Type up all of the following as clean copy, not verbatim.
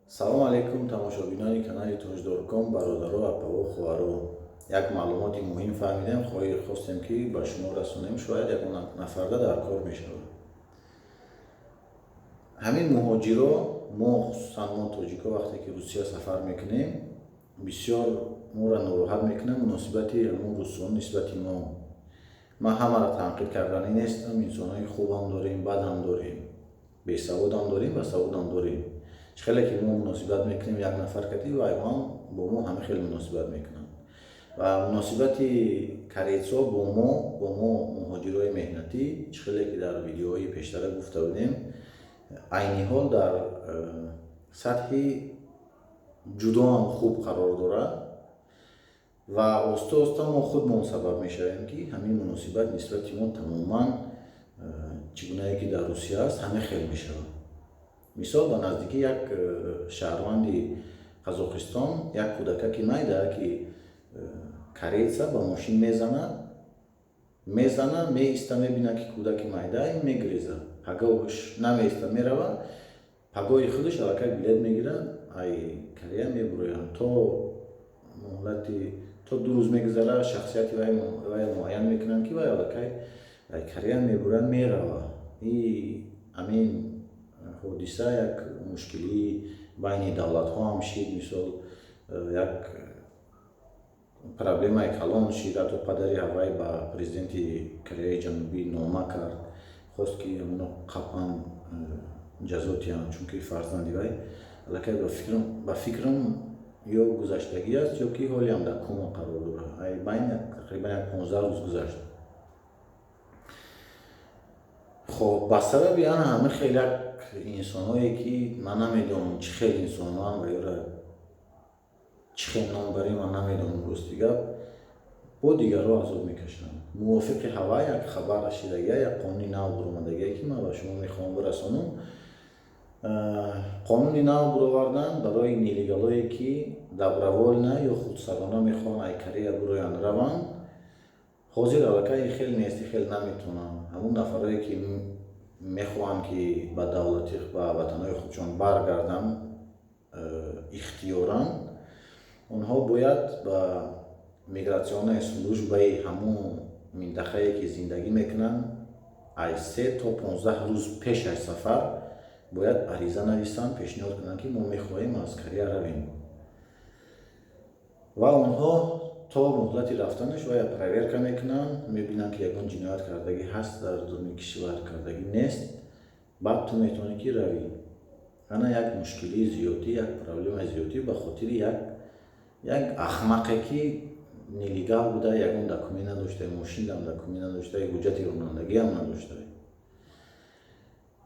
салом алейкум тамошобинони канали тоҷдор.com бародару апаву хӯҳару. Як маълумоти муҳим фаҳмидем, хостем ки ба шумо расонем, шояд ягон нафарда дар кор мешавад. Ҳамин муҳоҷиро мо хусусан мо тоҷико вақте ки Русия сафар мекунем, бисёр моро нороҳат мекунад муносибати ҳамон русҳо нисбати мо. Ман ҳамаро танқид кардани нестам, инсонҳои хубам дорем, бадам дорем, бесаводам дорем, басаводам дорем. Хеле ки мо муносибат мекунем як нафар кати ва ҳам бо мо ҳама хеле муносибат мекунанд. Ва муносибати корейцо бо мо муҳоҷирои меҳнатӣ хеле ки дар видеоҳои пештара гуфта будем, айни ҳол дар сатҳи ҷудоам хуб қарор дорад ва оста оста мо худмон сабаб мешавем ки ҳамин муносибат нисбати мо тамоман чӣ гунае ки дар Русия аст ҳама хел мешавад. Мисол ба наздики як шаҳрванди Қазоқистон, як кӯдакаки майда ки корейца ба мошин мезана, меиста мебина ки кӯдаки майда мегреза, пагоҳш намеиста мерава, пагоҳи худаш аллакай билет мегира, ай Корея мебуроянд то муҳлати то 2 рӯз мегузара, шахсияти вай муайян мекунанд ки вай аллакай ай Корея мебуроянд мерава. Амин ҳодиса як мушкилии байни давлатҳо ҳам шид, мисол як проблемаи калон шид, ҳатто падари ҳавай ба президенти Кореяи Ҷанубӣ нома кард, хост ки амино қатъан ҷазо диҳанд, чунки фарзанди вай аллакай ба фикрам ё гузаштагӣ аст ё ки ҳолиам дар кома қарор дорад. Ай байни тақрибан 15 рӯз гузашт. خب با سبب یعنی همه خیلی انسان‌هایی که من نمیدونم چه خیلی انسان‌ها و یا چه خیلی نام برای من نمیدونم روز دیگه با دیگر رو عذاب میکشن. موافق هوا یک خبر رسیدگی یک قانونی نو برآمدگی که من به شما میخوام برسونم. قانونی نو برآوردن برای نیلیگالایی که دبیرول نه یا خودسرانه میخوان ای کره برویان روان. حاضر аллакай хел нест, хел наметонам. ҳамон нафарое ки мехоҳанд ки ба давлати ба ватанои худшон баргарданд ихтиёран, онҳо бояд ба мигратсионаи службаи ҳамон минтақае ки зиндагӣ мекунанд ай 3 то 15 рӯз пеш аз сафар бояд ариза нависанд, пешниҳод кунанд ки мо мехоҳем аз Корея равем. ва онҳо то муҳлати рафтанаш ва як проверка мекунанд, мебинанд ки ягон ҷиноят кардагӣ ҳаст дар дуруни кишвар, кардагӣ нест, баъд ту метавонӣ ки равӣ. ана як мушкилии зиёдӣ, як проблемаи зиёдӣ ба хотири як ахмақе ки нелегал буда, ягон документ надошта, мошинам документ надошта, ҳуҷҷати ронандагиам надошта.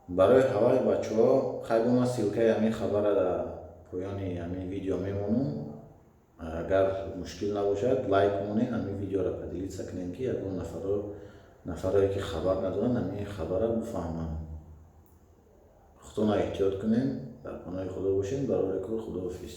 барои ҳаваи бачаҳо хайбо ман силкаи ҳамин хабара дар поёни ҳамин видео мемонам. Агар мушкил набошад, лайк монед, ҳамин видеоро поделиться кунем ки ягон нафарое ки хабар надоранд ҳамин хабарро бифаҳманд. худона эҳтиёт кунем, дар паноҳи Худо бошем. Барори кор, худоҳофиз.